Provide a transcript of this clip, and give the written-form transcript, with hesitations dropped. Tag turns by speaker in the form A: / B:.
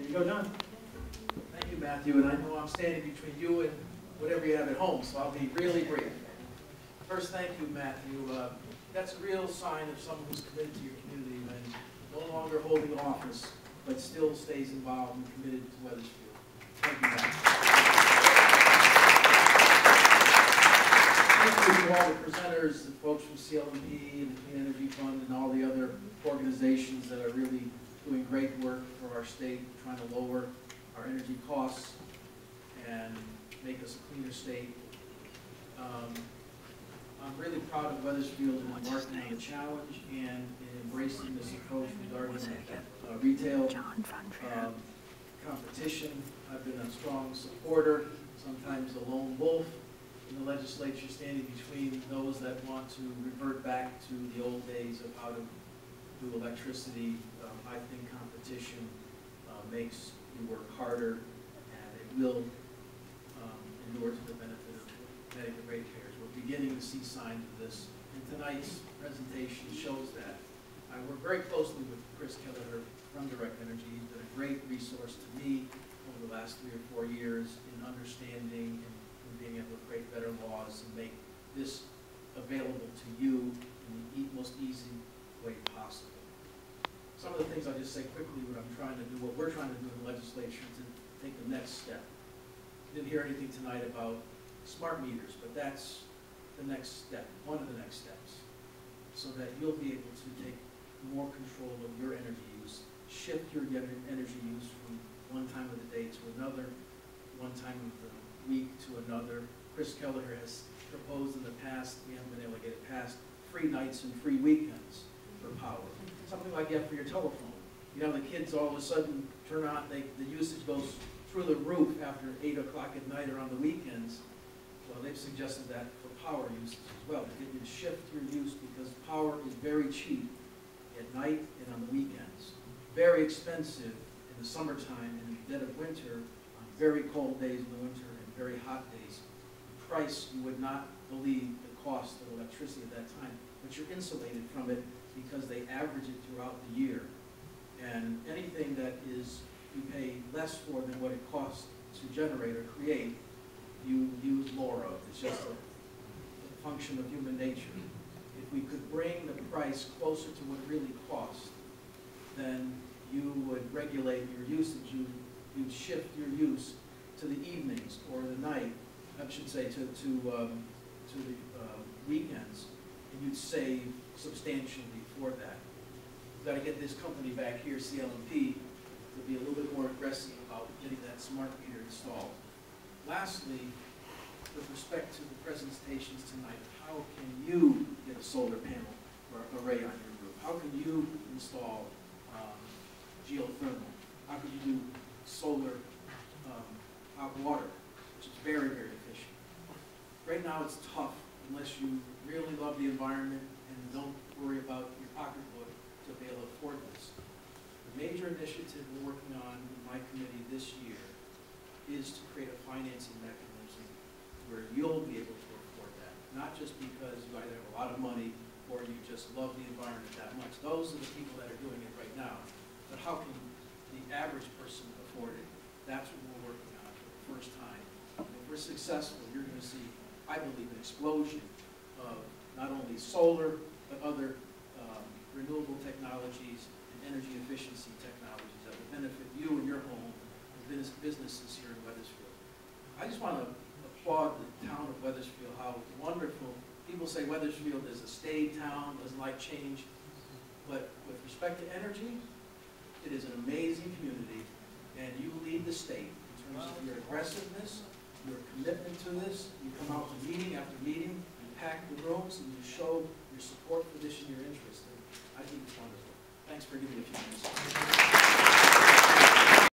A: you go, John.
B: Thank you, Matthew, and I know I'm standing between you and whatever you have at home, so I'll be really brief. First, thank you, Matthew. That's a real sign of someone who's committed to your community and no longer holding office, but still stays involved and committed to Wethersfield. Thank you, Matthew. Thank you to all the presenters, the folks from CLMP and the Clean Energy Fund and all the other organizations that are really doing great work for our state, trying to lower our energy costs and make us a cleaner state. I'm really proud of Wethersfield in embarking on the challenge and in embracing this approach regarding retail competition. I've been a strong supporter, sometimes a lone wolf in the legislature, standing between those that want to revert back to the old days of how to do electricity. I think competition makes you work harder, and it will endure to the benefit of Connecticut ratepayers. We're beginning to see signs of this, and tonight's presentation shows that. I work very closely with Chris Kelleher from Direct Energy. He's been a great resource to me over the last 3 or 4 years in understanding and being able to create better laws and make this available to you in the most easy way possible. Some of the things I'll just say quickly, what we're trying to do in the legislature to take the next step. Didn't hear anything tonight about smart meters, but that's the next step, one of the next steps, so that you'll be able to take more control of your energy use, shift your energy use from one time of the day to another, one time of the week to another. Chris Kelleher has proposed in the past, we haven't been able to get it passed, free nights and free weekends for power. Something like that for your telephone. You know, the kids all of a sudden turn on, the usage goes through the roof after 8 o'clock at night or on the weekends. Well, they've suggested that for power usage as well, to get you to shift your use, because power is very cheap at night and on the weekends. Very expensive in the summertime and in the dead of winter, on very cold days in the winter and very hot days. The price, you would not believe the cost of electricity at that time, but you're insulated from it because they average it throughout the year. And anything that is, you pay less for than what it costs to generate or create, you use more of. It's just a function of human nature. If we could bring the price closer to what it really costs, then you would regulate your usage. You'd shift your use to the evenings or the night, I should say, to the weekends, and you'd save substantially for that. We've got to get this company back here, CLMP, to be a little bit more aggressive about getting that smart meter installed. Lastly, with respect to the presentations tonight, how can you get a solar panel or array on your roof? How can you install geothermal? How can you do solar hot water, which is very, very efficient? Right now it's tough unless you really love the environment and don't worry about your pocketbook to be able to afford this. The major initiative we're working on in my committee this year is to create a financing mechanism where you'll be able to afford that. Not just because you either have a lot of money or you just love the environment that much. Those are the people that are doing it right now. But how can the average person afford it? That's what we're working on for the first time. And if we're successful, you're going to see, I believe, an explosion of not only solar, but other renewable technologies and energy efficiency technologies that will benefit you and your home and businesses here in Wethersfield. I just want to applaud the town of Wethersfield, how wonderful. People say Wethersfield is a staid town, doesn't like change, but with respect to energy, it is an amazing community, and you lead the state in terms of your aggressiveness, your commitment to this. You come out to meeting after meeting, you pack the rooms, and you show your support for this and your interest. And I think it's wonderful. Thanks for giving me a few minutes.